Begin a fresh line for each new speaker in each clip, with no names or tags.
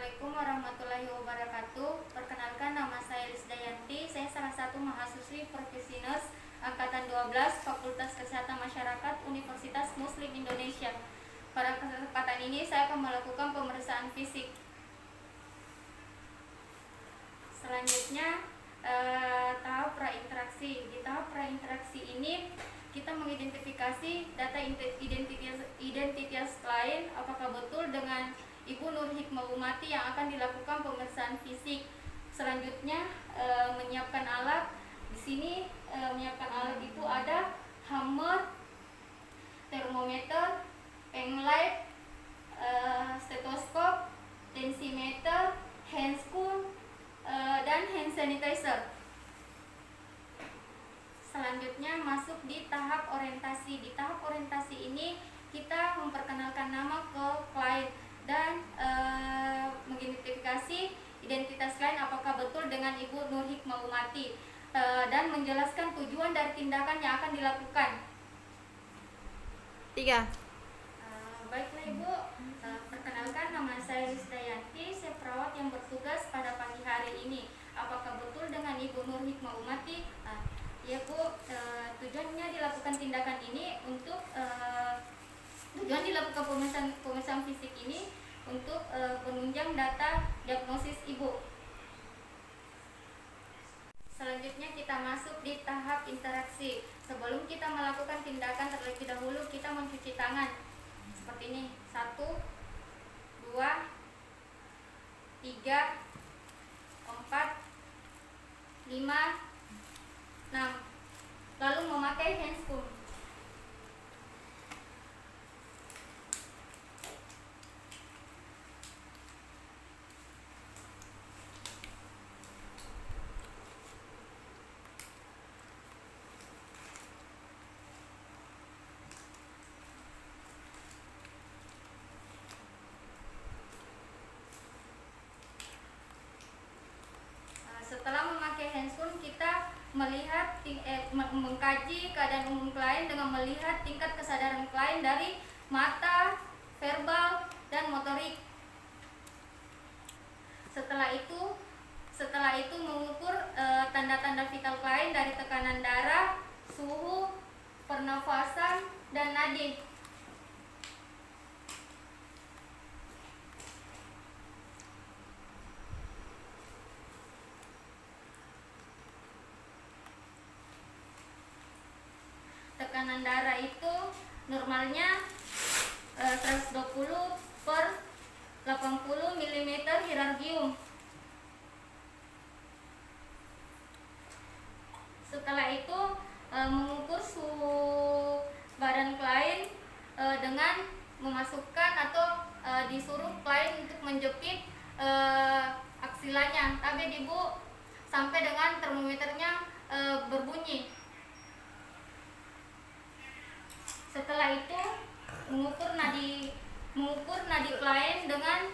Assalamualaikum warahmatullahi wabarakatuh. Perkenalkan, nama saya Lisdayanti. Saya salah satu mahasiswi Profesinus angkatan 12 Fakultas Kesehatan Masyarakat Universitas Muslim Indonesia. Pada kesempatan ini saya akan melakukan pemeriksaan fisik. Selanjutnya tahap prainteraksi. Di tahap prainteraksi ini kita mengidentifikasi data identitas klien, apakah betul dengan Ibu Nur Hikmawati yang akan dilakukan pemeriksaan fisik. Selanjutnya menyiapkan alat. Di sini menyiapkan alat itu ada hammer, termometer, penglight, stetoskop, tensimeter, handscoon, dan hand sanitizer. Selanjutnya masuk di tahap orientasi. Di tahap orientasi ini kita memperkenalkan nama ke klien dan mengidentifikasi identitas klien apakah betul dengan Ibu Nur Hikmawati, dan menjelaskan tujuan dari tindakan yang akan dilakukan.
3.
Baiklah Ibu, perkenalkan, nama saya Lisdayanti, saya perawat yang bertugas pada pagi hari ini. Apakah betul dengan Ibu Nur Hikmawati? Ya Bu, tujuannya dilakukan tindakan ini untuk tujuan dilakukan pemeriksaan fisik ini untuk penunjang data diagnosis Ibu. Selanjutnya kita masuk di tahap interaksi. Sebelum kita melakukan tindakan, terlebih dahulu kita mencuci tangan. Seperti ini, 1, 2, 3, 4, 5, 6. Lalu memakai handscoon. Setelah memakai handscoon, kita mengkaji keadaan umum klien dengan melihat tingkat kesadaran klien dari mata, verbal, dan motorik. Setelah itu mengukur tanda-tanda vital klien dari tekanan darah, suhu, pernafasan, dan nadi. Tekanan darah itu normalnya 120 per 80 mm hierarkium. Setelah itu mengukur suhu badan klien dengan memasukkan atau disuruh klien untuk menjepit aksilanya. Tapi Ibu sampai dengan termometernya berbunyi. Setelah itu mengukur nadi klien dengan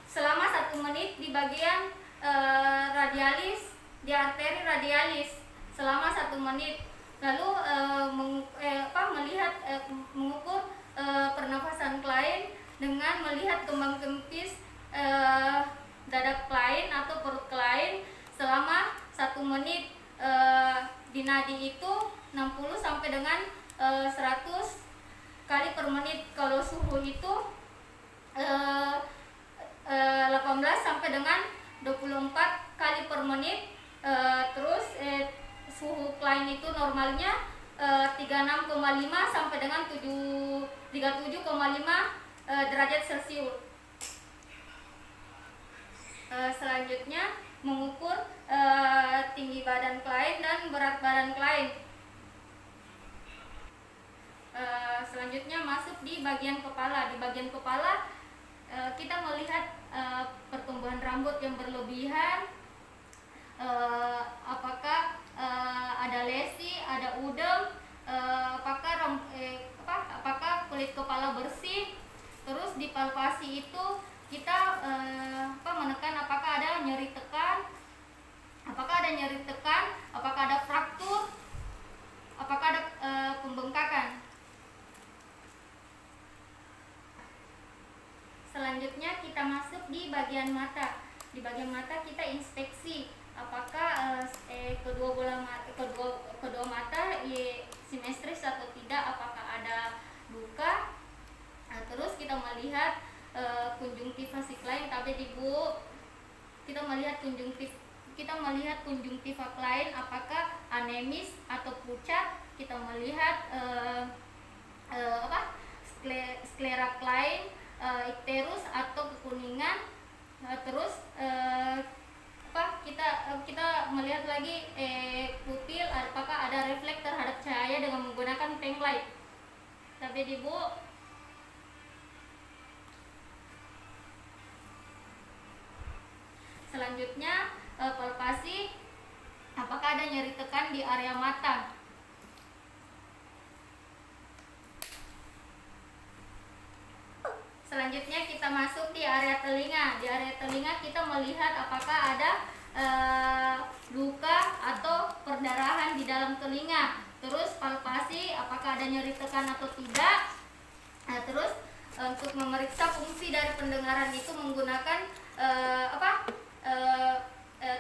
selama 1 menit di bagian radialis, di arteri radialis selama 1 menit. Lalu mengukur pernafasan klien dengan melihat kembang kempis dada klien atau perut klien selama 1 menit. Di nadi itu 60 sampai dengan 100 kali per menit. Kalau suhu itu 18 sampai dengan 24 kali per menit. Terus suhu klien itu normalnya 36,5 sampai dengan 37,5 derajat Celcius. Selanjutnya mengukur tinggi badan klien dan berat badan klien. Selanjutnya masuk di bagian kepala. Di bagian kepala kita melihat pertumbuhan rambut yang berlebihan, apakah ada lesi, ada udem, apakah kulit kepala bersih. Terus di palpasi itu kita menekan apakah ada nyeri tekan, apakah ada fraktur, apakah ada pembengkakan. Selanjutnya kita masuk di bagian mata. Di bagian mata kita inspeksi apakah kedua mata simetris atau tidak, apakah ada luka. Terus kita melihat konjungtiva lain, tapi Bu kita melihat konjungtiva lain apakah anemis atau pucat. Kita melihat sklera lain ikterus atau kekuningan. Terus kita melihat lagi pupil apakah ada refleks terhadap cahaya dengan menggunakan tank light. Tapi Bu selanjutnya palpasi apakah ada nyeri tekan di area mata. Selanjutnya kita masuk di area telinga. Di area telinga kita melihat apakah ada luka atau perdarahan di dalam telinga. Terus palpasi apakah ada nyeri tekan atau tidak. Terus untuk memeriksa fungsi dari pendengaran itu menggunakan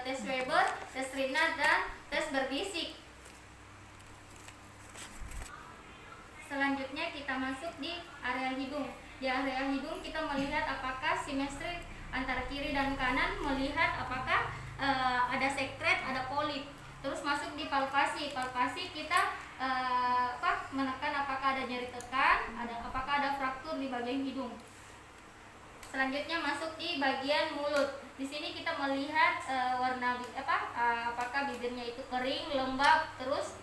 tes Weber, tes Rinat, dan tes berbisik. Selanjutnya kita masuk di area hidung. Di area hidung kita melihat apakah simetri antara kiri dan kanan, melihat apakah ada sekret, ada polip. Terus masuk di palpasi. Palpasi kita menekan apakah ada nyeri tekan, apakah ada fraktur di bagian hidung. Selanjutnya masuk di bagian mulut. Di sini kita melihat apakah bibirnya itu kering, lembab. Terus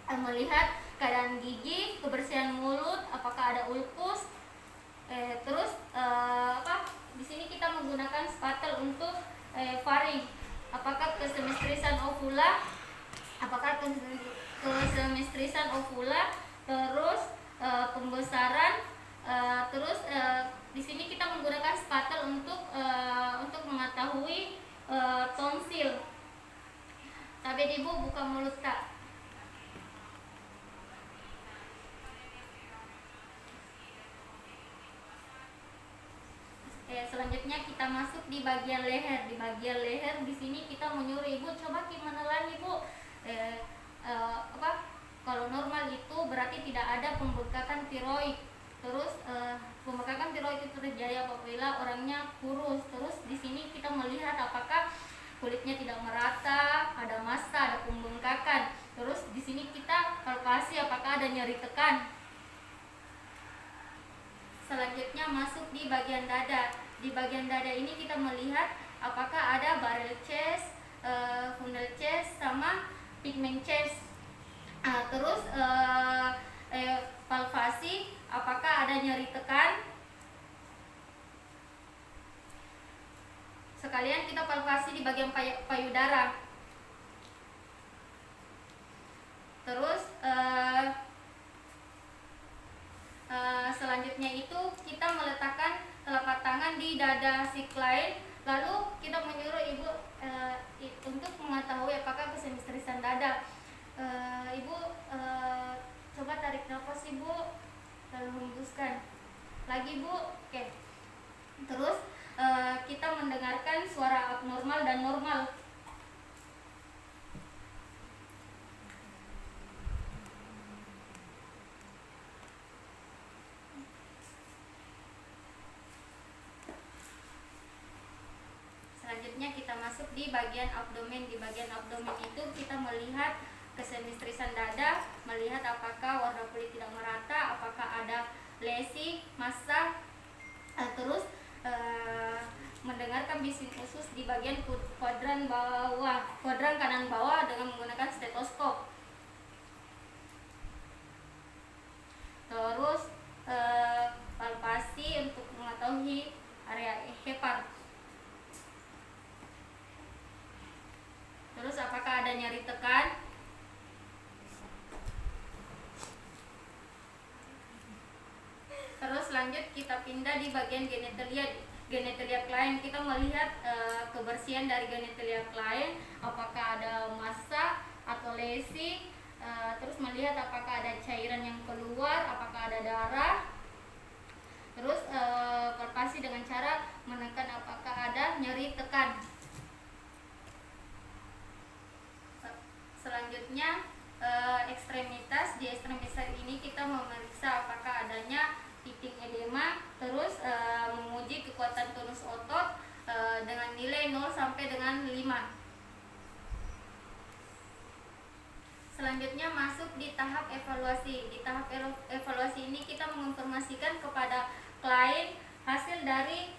melihat keadaan gigi, kebersihan mulut, apakah ada ulkus. Terus di sini kita menggunakan spatel untuk faring. Apakah kesemistrisan ovula, terus pembesaran. Terus di sini kita menggunakan spatel untuk mengetahui tonsil. Tapi Ibu buka mulut tak. Selanjutnya kita masuk di bagian leher. Di bagian leher di sini kita menyuruh Ibu coba menelan Ibu. Kalau normal itu berarti tidak ada pembengkakan tiroid. Terus pembengkakan tiroid itu terjadi apabila orangnya kurus. Terus di sini kita melihat apakah kulitnya tidak merata, ada massa, ada pembengkakan. Terus di sini kita palpasi apakah ada nyeri tekan. Selanjutnya masuk di bagian dada. Di bagian dada ini kita melihat apakah ada barrel chest, funnel chest, sama pigment chest. Terus palpasi apakah ada nyeri tekan. Sekalian kita palpasi di bagian payudara. Terus selanjutnya itu kita meletakkan telapak tangan di dada si klien, lalu kita menyuruh Ibu untuk mengetahui apakah kesemistrisan dada. Ibu coba tarik nafas Ibu, lalu hembuskan lagi Bu. Oke. Terus kita mendengarkan suara abnormal dan normal. Selanjutnya kita masuk di bagian abdomen. Di bagian abdomen itu kita melihat kesemistrisan dada, melihat apakah warna kulit tidak merata, apakah ada lesi, massa. Terus mendengarkan bising usus di bagian kuadran kanan bawah dengan menggunakan stetoskop. Terus palpasi untuk mengetahui area hepar. Terus apakah ada nyeri tekan. Terus lanjut kita pindah di bagian genitalia klien. Kita melihat kebersihan dari genitalia klien, apakah ada massa atau lesi. Terus melihat apakah ada cairan yang keluar, apakah ada darah. Terus palpasi dengan cara menekan apakah ada nyeri tekan. Selanjutnya ekstremitas. Di ekstremitas ini kita memeriksa apakah adanya titik edema, terus menguji kekuatan tonus otot dengan nilai 0 sampai dengan 5. Selanjutnya masuk di tahap evaluasi. Di tahap evaluasi ini kita menginformasikan kepada klien hasil dari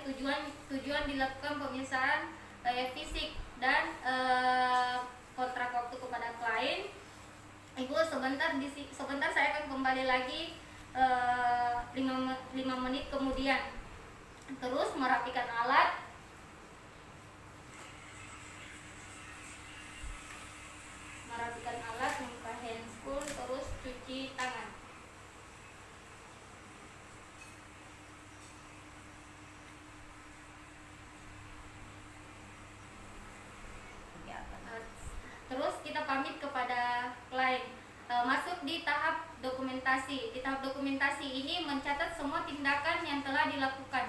tujuan dilakukan pemeriksaan fisik dan kontrak waktu kepada klien. Ibu sebentar saya akan kembali lagi 5 menit kemudian. Terus merapikan alat, membuka handscoon, terus cuci tangan. Terus kita pamit kepada klien. Masuk di tahap dokumentasi. Di tahap dokumentasi ini mencatat semua tindakan yang telah dilakukan.